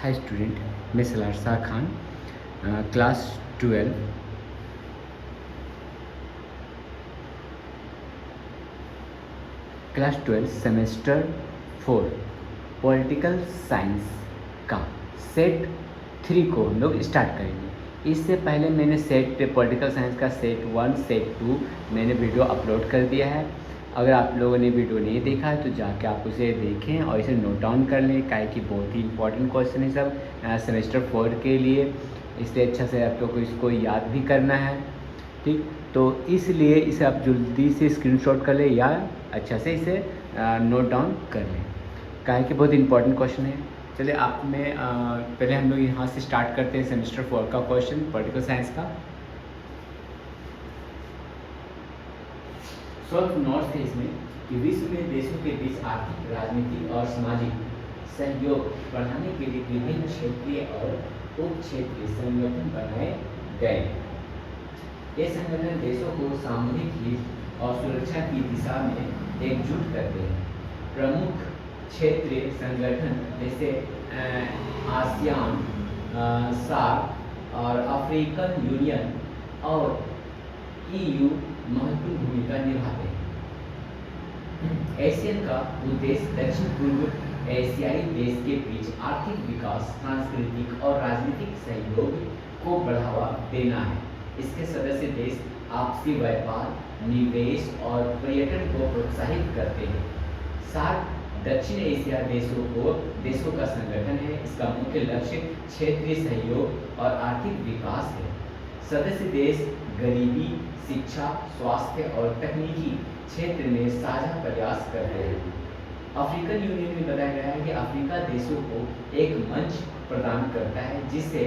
Hi student, मैं Salaar Shah Khan, class 12 semester 4 political science का set 3 को हम लोग स्टार्ट करेंगे। इससे पहले मैंने सेट पॉलिटिकल साइंस का सेट 1 सेट 2 मैंने वीडियो अपलोड कर दिया है। अगर आप लोगों ने वीडियो नहीं देखा है तो जाके आप उसे देखें और इसे नोट डाउन कर लें, काहे कि बहुत ही इंपॉर्टेंट क्वेश्चन है सब सेमेस्टर 4 के लिए, इसलिए अच्छा से आप लोग को इसको याद भी करना है। ठीक, तो इसलिए इसे आप जल्दी से स्क्रीनशॉट कर लें या अच्छा से इसे नोट डाउन कर लें, काहे कि बहुत इंपॉर्टेंट क्वेश्चन है। चलिए आप में पहले हम लोग यहाँ से स्टार्ट करते हैं सेमेस्टर 4 का क्वेश्चन पॉलिटिकल साइंस का। सॉल्व नोट्स है इसमें कि विश्व में देशों के बीच आर्थिक, राजनीतिक और सामाजिक सहयोग बढ़ाने के लिए विभिन्न क्षेत्रीय और उप क्षेत्रीय संगठन बनाए गए। ये संगठन देशों को सामूहिक हित और सुरक्षा की दिशा में एकजुट करते हैं। प्रमुख क्षेत्रीय संगठन जैसे आसियान, सार्क और अफ्रीकन यूनियन और EU महत्वपूर्ण भूमिका निभाते हैं। एशियन का उद्देश्य दक्षिण पूर्व एशियाई देश के बीच आर्थिक विकास, सांस्कृतिक और राजनीतिक सहयोग को बढ़ावा देना है। इसके सदस्य देश आपसी व्यापार, निवेश और पर्यटन को प्रोत्साहित करते हैं। सार्क दक्षिण एशिया देशों का संगठन है। इसका मुख्य लक्ष्य क्षेत्रीय सहयोग और आर्थिक विकास है। सदस्य देश गरीबी, शिक्षा, स्वास्थ्य और तकनीकी क्षेत्र में साझा प्रयास करते हैं। अफ्रीकन यूनियन में बताया गया है कि अफ्रीका देशों को एक मंच प्रदान करता है जिससे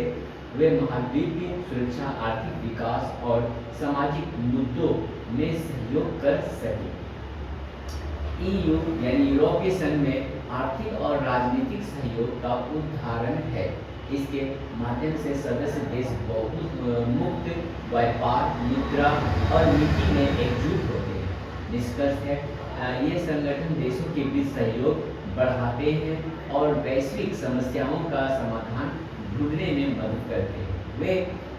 वे महाद्वीपीय सुरक्षा, आर्थिक विकास और सामाजिक मुद्दों में सहयोग कर सके। EU यानी यूरोपीय संघ में आर्थिक और राजनीतिक सहयोग का उदाहरण है। इसके माध्यम से सदस्य देश बहुत मुक्त व्यापार, मुद्रा और नीति में एकजुट होते हैं। निष्कर्ष है ये संगठन देशों के बीच सहयोग बढ़ाते हैं और वैश्विक समस्याओं का समाधान ढूंढने में मदद करते हैं। वे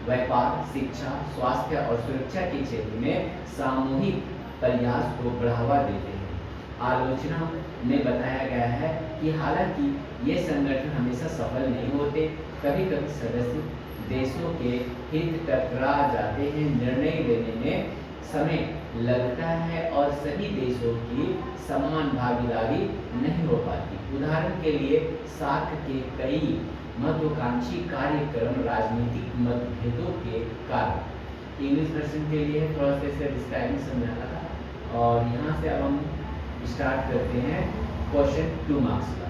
व्यापार, शिक्षा, स्वास्थ्य और सुरक्षा के क्षेत्र में सामूहिक प्रयास को बढ़ावा देते हैं। आलोचना में बताया गया है कि हालांकि ये संगठन हमेशा सफल नहीं होते, कभी कभी सदस्य देशों के हित टकरा जाते हैं, निर्णय लेने में समय लगता है और सभी देशों की समान भागीदारी नहीं हो पाती। उदाहरण के लिए सार्क के कई महत्वाकांक्षी कार्यक्रम राजनीतिक मतभेदों के कारण। इंग्लिश वर्जन के लिए थोड़ा सा इसे डिस्क्राइबिंग समझाना था। और यहाँ से अब हम स्टार्ट करते हैं क्वेश्चन 2 मार्क्स का।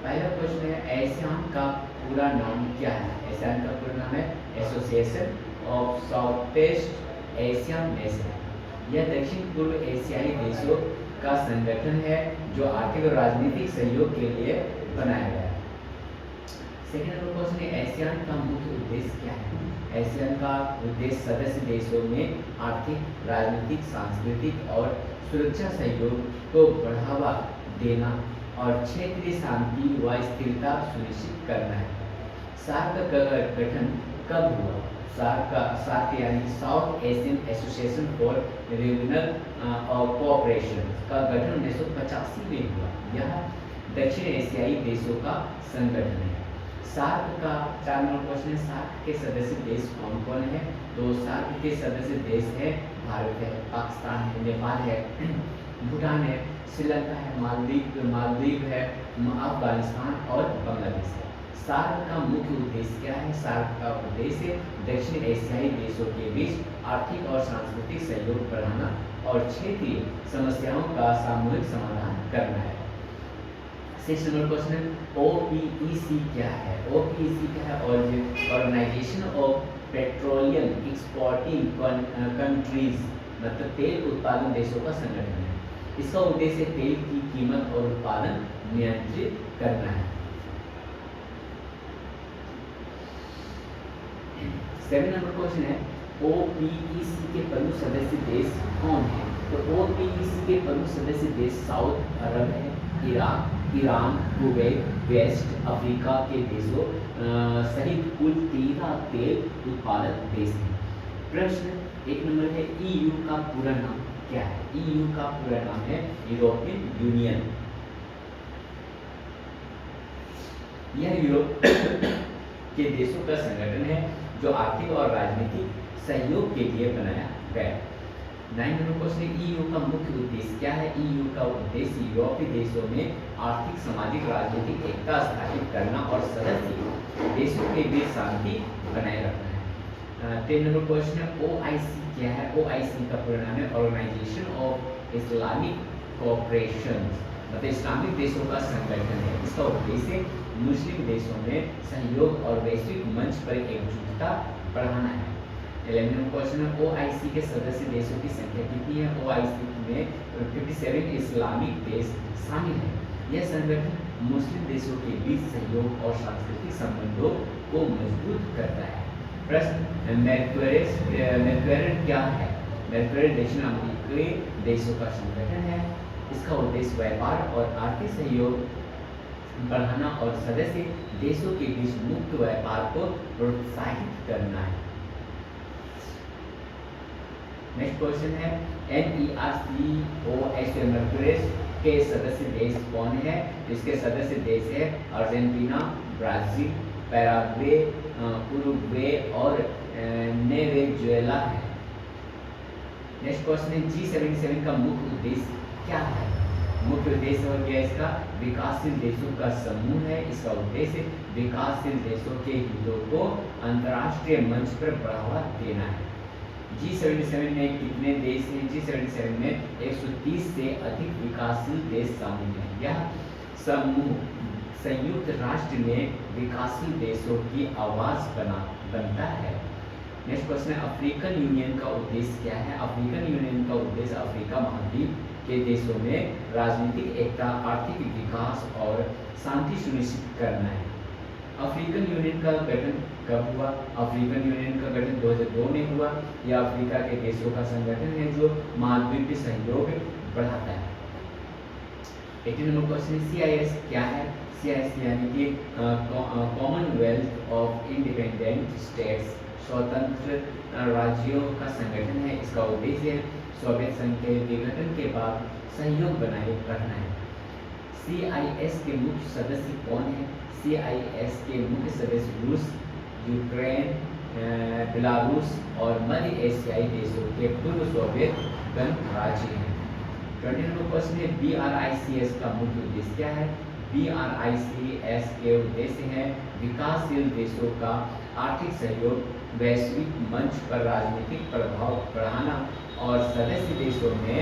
पहला क्वेश्चन है एशियान का पूरा नाम क्या है? एशियान का पूरा नाम है association of south east Asian nation. यह दक्षिण पूर्व एशियाई देशों का संगठन है जो आर्थिक और राजनीतिक सहयोग के लिए बनाया गया है। सेकेंड नंबर क्वेश्चन है एशियान का मुख्य उद्देश्य क्या है? एशियान का उद्देश्य सदस्य देशों में आर्थिक, राजनीतिक, सांस्कृतिक और सुरक्षा सहयोग को बढ़ावा देना और क्षेत्रीय शांति व स्थिरता सुनिश्चित करना है। सार्क का गठन कब हुआ? सार्क यानी south Asian association for regional cooperation का गठन 1985 में हुआ। यह दक्षिण एशियाई देशों का संगठन है। सार्क का 4 नंबर क्वेश्चन है सार्क के सदस्य देश कौन कौन है? तो सार्क के सदस्य देश है भारत है, पाकिस्तान है, नेपाल है, भूटान है, श्रीलंका है, मालदीव है, अफगानिस्तान और बांग्लादेश है। सार्क का मुख्य उद्देश्य क्या है? सार्क का उद्देश्य दक्षिण एशियाई देशों के बीच आर्थिक और सांस्कृतिक सहयोग बढ़ाना और क्षेत्रीय समस्याओं का सामूहिक समाधान करना है। 6 नंबर क्वेश्चन है OPEC क्या है? OPEC क्या है? Organisation of petroleum exporting countries, मतलब तेल उत्पादन देशों का संगठन है। इसका उद्देश्य तेल की कीमत और उत्पादन नियंत्रित करना है। 7 नंबर क्वेश्चन है OPEC के प्रमुख सदस्य देश कौन है? तो OPEC के प्रमुख सदस्य देश साउथ अरब है, Iraq, Iran, Kuwait, west Africa के देशों सहित कुल 13 तेल उत्पादक देश हैं। प्रश्न 1 नंबर है, ईयू का पूरा नाम क्या है? ईयू का पूरा नाम है यूरोपियन यूनियन। यह यूरोप के देशों का संगठन है जो आर्थिक और राजनीतिक सहयोग के लिए बनाया गया। 9 नंबर क्वेश्चन, ईयू का मुख्य उद्देश्य क्या है? ईयू का उद्देश्य यूरोपीय देशों में आर्थिक, सामाजिक, राजनीतिक एकता स्थापित करना और सदस्य देशों के बीच शांति बनाए रखना है। 10 नंबर क्वेश्चन है, ओआईसी क्या है? ओआईसी का पूरा नाम है ऑर्गेनाइजेशन ऑफ इस्लामिक कोऑपरेशन, मतलब इस्लामिक देशों का संगठन है। इसका उद्देश्य मुस्लिम देशों में सहयोग और वैश्विक मंच पर एकजुटता बढ़ाना है। 11 नंबर क्वेश्चन है, ओआईसी के सदस्य देशों की संख्या कितनी है? ओआईसी में 57 इस्लामिक देश शामिल हैं। यह संगठन मुस्लिम देशों के बीच सहयोग और सांस्कृतिक संबंधों को मजबूत करता है। प्रश्न, मैक्वेरन क्या है? मैक्वेरन दक्षिण अमेरिकी देशों का संगठन है। इसका उद्देश्य व्यापार और आर्थिक सहयोग बढ़ाना और सदस्य देशों के बीच मुक्त व्यापार को प्रोत्साहित करना है। नेक्स्ट क्वेश्चन है, NERCOS मैक्वेरन के सदस्य देश कौन है? इसके सदस्य देश है अर्जेंटीना, ब्राजील, पैराग्वे, उरुग्वे और वेनेजुएला है। नेक्स्ट क्वेश्चन है, G77 का मुख्य उद्देश्य क्या है? मुख्य उद्देश्य हो गया इसका विकासशील देशों का समूह है। इसका उद्देश्य विकासशील देशों के हितों को अंतर्राष्ट्रीय मंच पर बढ़ावा देना है। G77 में कितने देश हैं? G77 में 130 से अधिक विकासशील देश शामिल हैं। यह समूह संयुक्त राष्ट्र में विकासशील देशों की आवाज बनता है। नेक्स्ट क्वेश्चन है, अफ्रीकन यूनियन का उद्देश्य क्या है? अफ्रीकन यूनियन का उद्देश्य अफ्रीका महाद्वीप के देशों में राजनीतिक एकता, आर्थिक विकास और शांति सुनिश्चित करना है। अफ्रीकन यूनियन का गठन कब हुआ? अफ्रीकन यूनियन का गठन 2002 में हुआ। यह अफ्रीका के देशों का संगठन है जो महाद्वीपीय सहयोग बढ़ाता है। 18 नंबर क्वेश्चन, CIS क्या है? CIS यानी कि कॉमनवेल्थ ऑफ इंडिपेंडेंट स्टेट्स, स्वतंत्र राज्यों का संगठन है। इसका उद्देश्य सोवियत संघ के विघटन के बाद सहयोग बनाए रखना है। CIS के मुख्य सदस्य कौन है? CIS के मुख्य सदस्य रूस, यूक्रेन, बेलारूस और मध्य एशियाई देशों के पूर्व सोवियत गणराज्य हैं। 20 नंबर क्वेश्चन है, BRICS का मुख्य उद्देश्य क्या है? BRICS के उद्देश्य है विकासशील देशों का आर्थिक सहयोग, वैश्विक मंच पर राजनीतिक प्रभाव बढ़ाना और सदस्य देशों में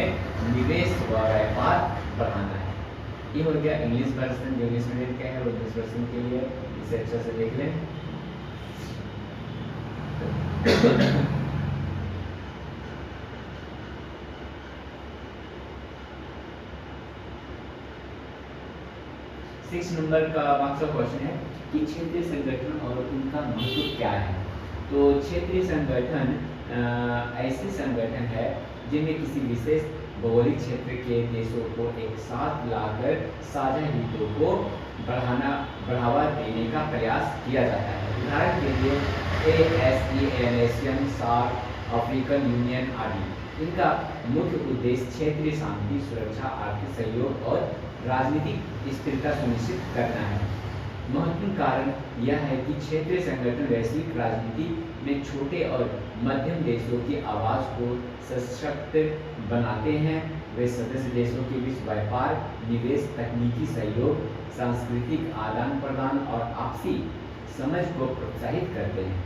निवेश व व्यापार बढ़ाना है। ये हो गया इंग्लिश वर्जन। जो इंग्लिश मीडियम का है वो इंग्लिश वर्जन के लिए इसे अच्छा से देख लें। सिक्स नंबर का मार्क्स का क्वेश्चन है कि क्षेत्रीय संगठन और उनका महत्व क्या है? तो क्षेत्रीय संगठन ऐसे संगठन है जिनमें किसी विशेष भौगोलिक क्षेत्र के देशों को एक साथ लाकर साझा हितों को बढ़ावा देने का प्रयास किया जाता है। उदाहरण के लिए ASEAN, Asian, SAARC, African union आदि। इनका मुख्य उद्देश्य क्षेत्रीय शांति, सुरक्षा, आर्थिक सहयोग और राजनीतिक स्थिरता सुनिश्चित करना है। महत्वपूर्ण कारण यह है कि क्षेत्रीय संगठन वैश्विक राजनीति में छोटे और मध्यम देशों की आवाज़ को सशक्त बनाते हैं। वे सदस्य देशों के बीच व्यापार, निवेश, तकनीकी सहयोग, सांस्कृतिक आदान प्रदान और आपसी समझ को प्रोत्साहित करते हैं।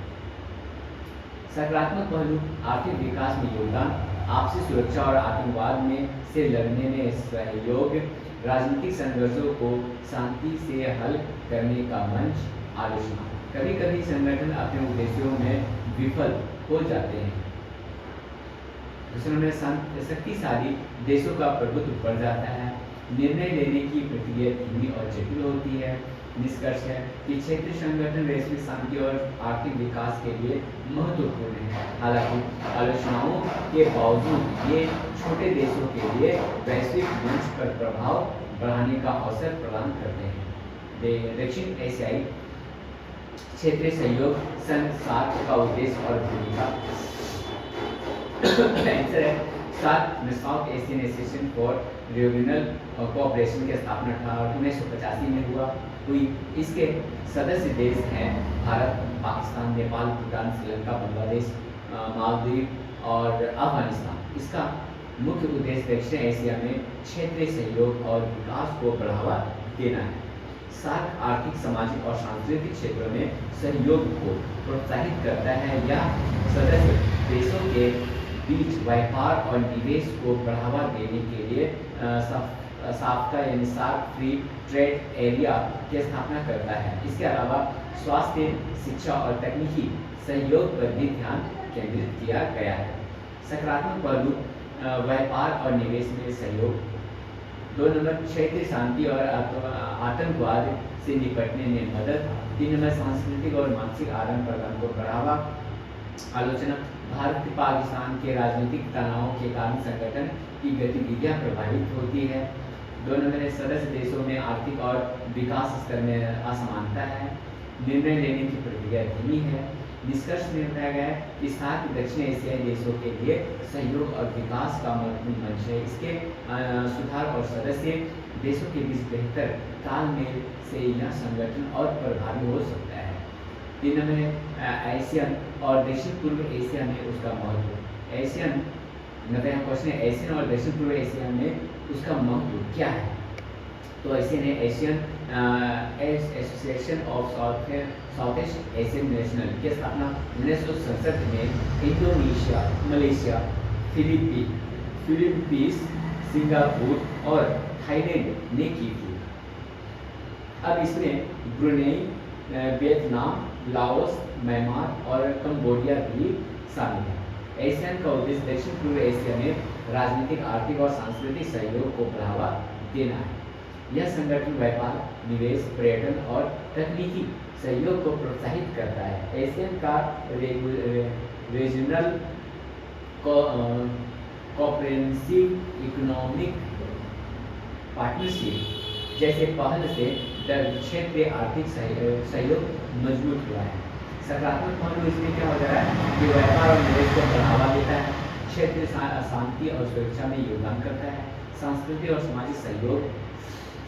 सकारात्मक पहलू, आर्थिक विकास में योगदान, आपसी सुरक्षा और आतंकवाद में से लड़ने में सहयोग, राजनीतिक संघर्षों को शांति से हल करने का मंच, आलोचना। कभी कभी संगठन अपने उद्देश्यों में विफल हो जाते हैं। दूसरों में शक्तिशाली देशों का प्रभुत्व बढ़ जाता है। निर्णय लेने की प्रक्रिया धीमी और जटिल होती है। निष्कर्ष है कि क्षेत्रीय संगठन वैश्विक शांति और आर्थिक विकास के लिए महत्वपूर्ण है। हालांकि आलोचनाओं के बावजूद ये छोटे देशों के लिए वैश्विक मंच पर प्रभाव बढ़ाने का अवसर प्रदान करते हैं। दक्षिण एशियाई क्षेत्रीय सहयोग सन 7 का उद्देश्य और भूमिका। आंसर है south Asian association for regional cooperation की स्थापना 1985 में हुई। इसके सदस्य देश हैं भारत, पाकिस्तान, नेपाल, भूटान, श्रीलंका, बांग्लादेश, मालदीव और अफगानिस्तान। इसका मुख्य उद्देश्य दक्षिण एशिया में क्षेत्रीय सहयोग और विकास को बढ़ावा देना है। सार्क आर्थिक, सामाजिक और सांस्कृतिक क्षेत्रों में सहयोग को प्रोत्साहित करता है। यह सदस्य देशों के बीच व्यापार और निवेश को बढ़ावा देने के लिए साफ्टा यानी सार्क फ्री ट्रेड एरिया की स्थापना करता है। इसके अलावा स्वास्थ्य, शिक्षा और तकनीकी सहयोग पर भी ध्यान केंद्रित किया गया है। सकारात्मक पहलू व्यापार और निवेश में सहयोग। 2 नंबर क्षेत्रीय शांति और आतंकवाद से निपटने में मदद। 3 नंबर सांस्कृतिक और मानसिक आदान प्रदान को बढ़ावा। आलोचना, भारत पाकिस्तान के राजनीतिक तनाव के कारण संगठन की गतिविधियां प्रभावित होती है। 2 नंबर सदस्य देशों में आर्थिक और विकास स्तर में असमानता है। निर्णय लेने की प्रक्रिया धीमी है। निष्कर्ष में बताया गया है कि सार्क दक्षिण एशियाई देशों के लिए सहयोग और विकास का महत्वपूर्ण मंच है। इसके सुधार और सदस्य देशों के बीच बेहतर तालमेल से यह संगठन और प्रभावी हो सकता है। 3 नंबर एशियन और दक्षिण पूर्व एशिया में उसका महत्व। एशियन मतलब क्वेश्चन है, एशियन और दक्षिण पूर्व एशिया में उसका महत्व क्या है? तो Asian association of south east Asian national की स्थापना 1967 में इंडोनेशिया, मलेशिया, फिलीपींस, सिंगापुर और थाईलैंड ने की थी। अब इसमें ब्रुनेई, वियतनाम, लाओस, म्यांमार और कंबोडिया भी शामिल है। एशियन का उद्देश्य दक्षिण पूर्व एशिया में राजनीतिक, आर्थिक और सांस्कृतिक सहयोग को बढ़ावा देना है। यह संगठन व्यापार, निवेश, पर्यटन और तकनीकी सहयोग को प्रोत्साहित करता है। एशियन का रीजनल कोऑपरेटिव इकोनॉमिक पार्टनरशिप जैसे पहल से क्षेत्रीय आर्थिक सहयोग मजबूत हुआ है। सकारात्मक पहलू इसमें क्या हो रहा है कि व्यापार और निवेश को बढ़ावा देता है, क्षेत्रीय शांति और सुरक्षा में योगदान करता है, सांस्कृतिक और सामाजिक सहयोग।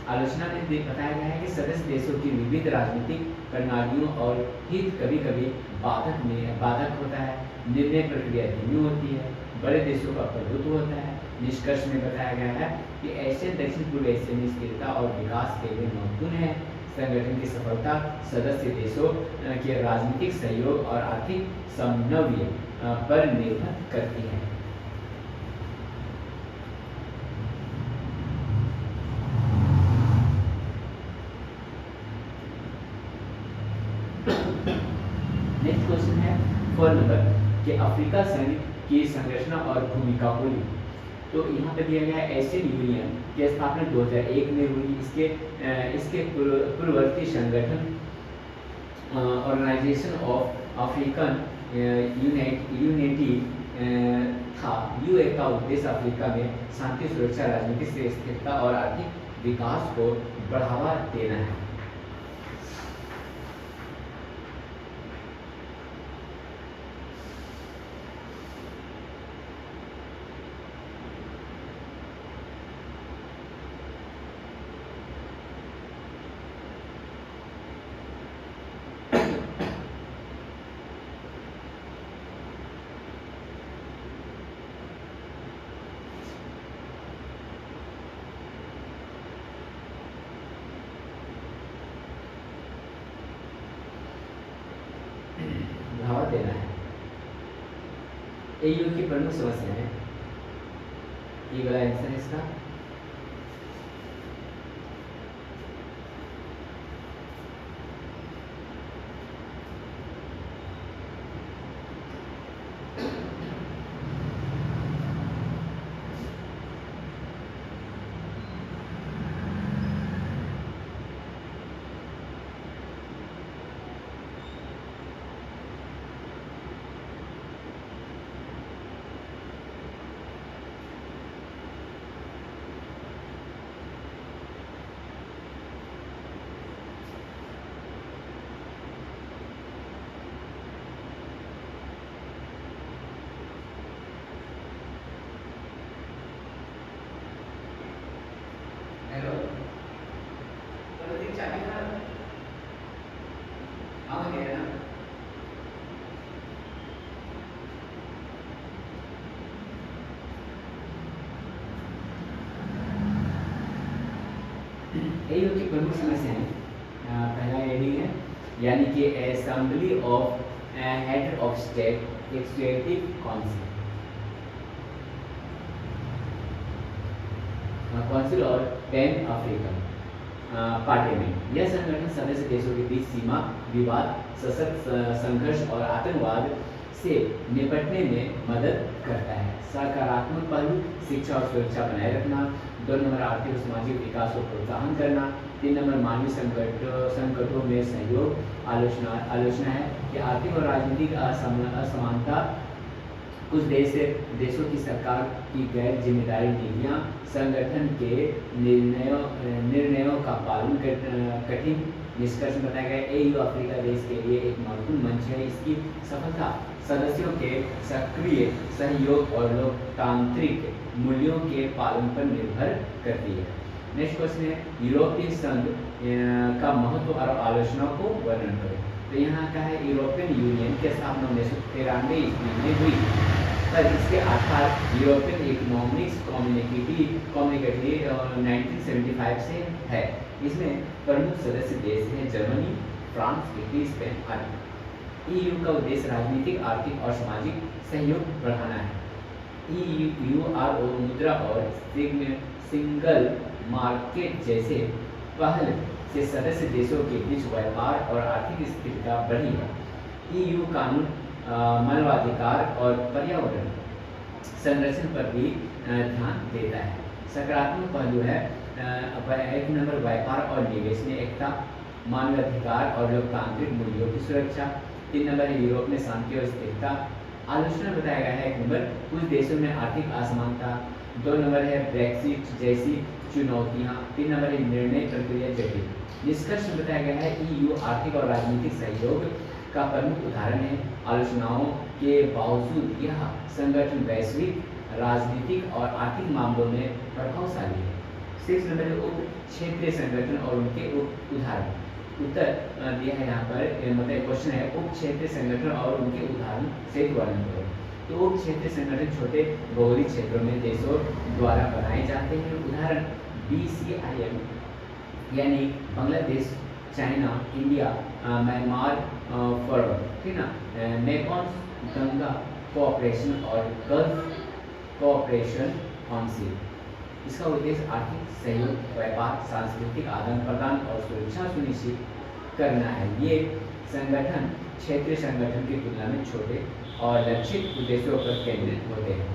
आलोचना में बताया गया है कि सदस्य देशों की विविध राजनीतिक प्रणालियों और हित कभी कभी बाधक होता है। निर्णय प्रक्रिया धीमी होती है, बड़े देशों का प्रभुत्व होता है। निष्कर्ष में बताया गया है कि एशियन दक्षिण पूर्व एशिया में स्थिरता और विकास के लिए महत्वपूर्ण है। संगठन की सफलता सदस्य देशों के राजनीतिक सहयोग और आर्थिक समन्वय पर निर्भर करती है। नेक्स्ट क्वेश्चन है 4 नंबर कि अफ्रीका संघ की संरचना और भूमिका हुई। तो यहाँ पे दिया गया है एशियन यूनियन की स्थापना 2001 में हुई। इसके पूर्ववर्ती संगठन ऑर्गेनाइजेशन ऑफ अफ्रीकन यूनिटी था। यूए का उद्देश्य अफ्रीका में शांति, सुरक्षा, राजनीतिक स्थिरता और आर्थिक विकास को बढ़ावा देना है। देना है। एयू की प्रमुख समस्या है, ये वाला आंसर है इसका। AU के प्रमुख सदस्य हैं, पहला हेडिंग है यानी कि assembly of head of state executive council, council और पैन अफ्रीकन पार्लियामेंट। यह संगठन सदस्य देशों के बीच सीमा विवाद, सशक्त संघर्ष और आतंकवाद से निपटने में मदद करता है। सकारात्मक पहलू शिक्षा और सुरक्षा बनाए रखना, 2 नंबर आर्थिक और सामाजिक विकास को प्रोत्साहन करना, 3 नंबर मानवीय संकटों में सहयोग। आलोचना है कि आर्थिक और राजनीतिक असमानता, कुछ देशों की सरकार की गैर जिम्मेदारी नीतियाँ, संगठन के निर्णयों का पालन कठिन। निष्कर्ष बताया गया AU अफ्रीका देश के लिए एक महत्वपूर्ण मंच है। इसकी सफलता सदस्यों के सक्रिय सहयोग और लोकतांत्रिक मूल्यों के पालन पर निर्भर करती है। नेक्स्ट क्वेश्चन है यूरोपीय संघ का महत्व और आलोचना को वर्णन करें। तो यहाँ का है यूरोपियन यूनियन की स्थापना 1993 ईस्वी में हुई, पर इसके आधार यूरोपियन इकोनॉमिक्स कम्युनिटी 1975 से है। इसमें प्रमुख सदस्य देश हैं जर्मनी, फ्रांस, इटली, स्पेन आदि। EU का उद्देश्य राजनीतिक, आर्थिक और सामाजिक सहयोग बढ़ाना है। EURO मुद्रा और सिंगल मार्केट जैसे पहल से सदस्य देशों के बीच व्यापार और आर्थिक स्थिरता बढ़ी है। EU कानून, मानवाधिकार और पर्यावरण संरक्षण पर भी ध्यान देता है। सकारात्मक पहलू है 1 नंबर व्यापार और निवेश में एकता, मानवाधिकार और लोकतांत्रिक मूल्यों की सुरक्षा। 3 नंबर यूरोप में शांति और स्थिरता। आलोचना बताया गया है 1 नंबर कुछ देशों में आर्थिक असमानता। 2 नंबर है ब्रेक्सिट जैसी चुनौतियाँ। 3 नंबर है निर्णय प्रक्रिया जटिल। निष्कर्ष बताया गया है EU आर्थिक और राजनीतिक सहयोग का प्रमुख उदाहरण है। आलोचनाओं के बावजूद यह संगठन वैश्विक राजनीतिक और आर्थिक मामलों में प्रभावशाली है। 6 नंबर है उप क्षेत्रीय संगठन और उनके उदाहरण। उत्तर दिया है यहाँ पर, मतलब क्वेश्चन है उप क्षेत्रीय संगठन और उनके उदाहरण से वर्णन करो। तो उप क्षेत्रीय संगठन छोटे भौगोलिक क्षेत्रों में देशों द्वारा बनाए जाते हैं। उदाहरण BCIM यानी Bangladesh, China, India, Myanmar, forum, ठीक ना, मेकॉन गंगा कोऑपरेशन और गल्फ कोऑपरेशन काउंसिल। इसका उद्देश्य आर्थिक सहयोग, व्यापार, सांस्कृतिक आदान प्रदान और सुरक्षा सुनिश्चित करना है। ये संगठन क्षेत्रीय संगठन की तुलना में छोटे और लक्षित उद्देश्यों पर केंद्रित होते हैं।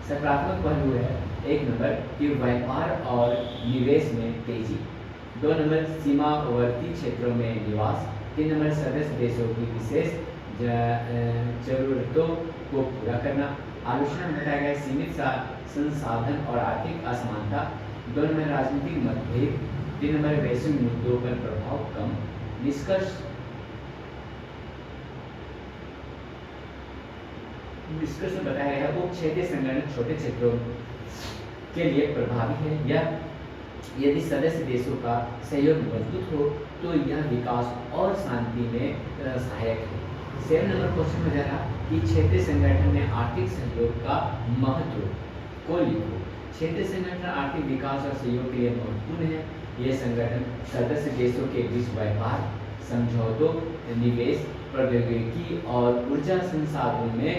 सकारात्मक पहलू है 1 नंबर कि व्यापार और निवेश में तेजी। 2 नंबर सीमावर्ती क्षेत्रों में निवास। 3 नंबर सदस्य देशों की विशेष जरूरतों को पूरा करना। आलोचना में बताया गया सीमित संसाधन और आर्थिक असमानता। 2 नंबर राजनीतिक मतभेद। 3 नंबर वैश्विक मुद्दों पर प्रभाव कम। निष्कर्ष में बताया गया उप क्षेत्रीय संगठन छोटे क्षेत्रों के लिए प्रभावी है। यह यदि सदस्य देशों का सहयोग मजबूत हो तो यह विकास और शांति में सहायक है। 7 नंबर क्वेश्चन में जरा कि क्षेत्रीय संगठन में आर्थिक सहयोग का महत्व को लिखो। क्षेत्रीय संगठन आर्थिक विकास और सहयोग के लिए महत्वपूर्ण है। ये संगठन सदस्य देशों के बीच व्यापार, समझौतों, निवेश, प्रौद्योगिकी और ऊर्जा संसाधनों में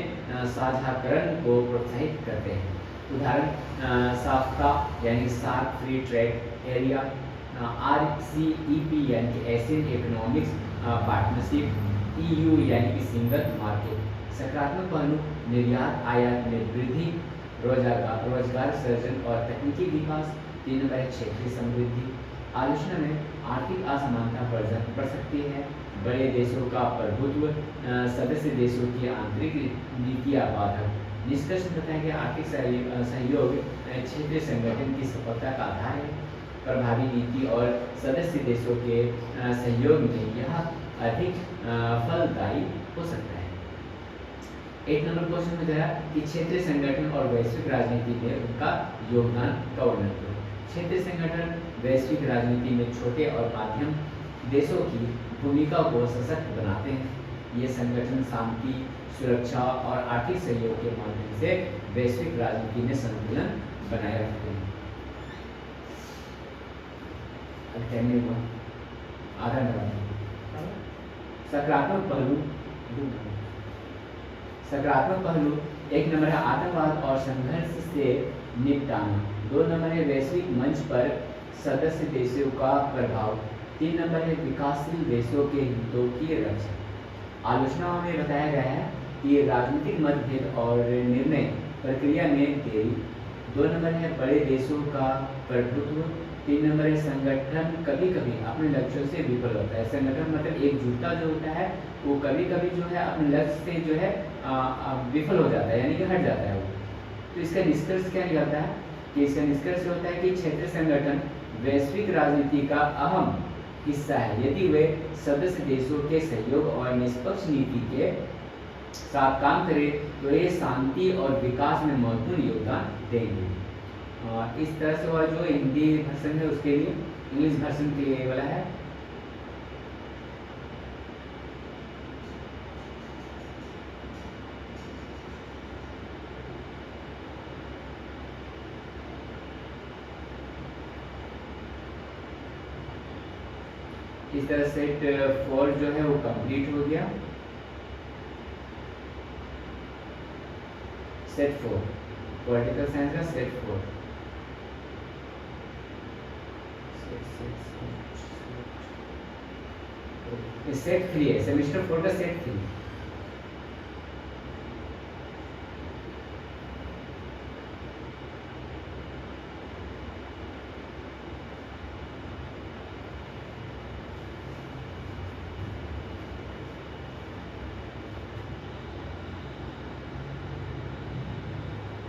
साझाकरण को प्रोत्साहित करते हैं। उदाहरण साफ्ता यानी SAARC free trade area, RCEP यानी कि एशियन इकोनॉमिक्स पार्टनरशिप, EU यानी कि सिंगल मार्केट। सकारात्मक पहलू निर्यात आयात में वृद्धि, रोजगार सृजन और तकनीकी विकास। 3 नंबर है क्षेत्रीय समृद्धि। आलोचना में आर्थिक असमानता बढ़ सकती है। बड़े देशों का प्रभुत्व, सदस्य देशों की आंतरिक नीतियाँ बाधक। निष्कर्ष बताया गया आर्थिक सहयोग क्षेत्रीय संगठन की सफलता का आधार है। प्रभावी नीति और सदस्य देशों के सहयोग में यह अधिक फलदायी हो सकता है। 8 नंबर क्वेश्चन में जरा कि क्षेत्रीय संगठन और वैश्विक राजनीति में उनका योगदान का वर्णन करो। क्षेत्रीय संगठन वैश्विक राजनीति में छोटे और माध्यम देशों की भूमिका को सशक्त बनाते हैं। ये संगठन शांति, सुरक्षा और आर्थिक सहयोग के माध्यम से वैश्विक राजनीति में संतुलन बनाए रखते हैं। अल्टरनेटिव वन आधा नंबर। सकारात्मक पहलू, सकारात्मक पहलू एक नंबर है आतंकवाद और संघर्ष से निपटाना, 2 नंबर है वैश्विक मंच पर सदस्य देशों का प्रभाव, 3 नंबर है विकासशील देशों के हितों की रक्षा। आलोचना में बताया गया है कि राजनीतिक मतभेद और निर्णय प्रक्रिया में देरी, 2 नंबर है बड़े देशों का प्रभुत्व, 3 नंबर है संगठन कभी कभी अपने लक्ष्यों से विफल होता है। संगठन मतलब एकजुटता जो होता है वो कभी कभी जो है अपने लक्ष्य से जो है विफल हो जाता है, यानी कि हट जाता है वो। तो इसका निष्कर्ष क्या निकलता है कि इसका निष्कर्ष होता है कि क्षेत्रीय संगठन वैश्विक राजनीति का अहम हिस्सा है यदि वे सदस्य देशों के सहयोग और निष्पक्ष नीति के साथ काम करें तो ये शांति और विकास में महत्वपूर्ण योगदान देंगे। इस तरह से वह जो हिंदी वर्जन है उसके लिए, इंग्लिश वर्जन के लिए ये वाला है। इस तरह सेट 4 जो है वो कंप्लीट हो गया। सेट 4 पॉलिटिकल साइंस का सेट 4 सेट 3 है, सेमेस्टर 4 का सेट 3।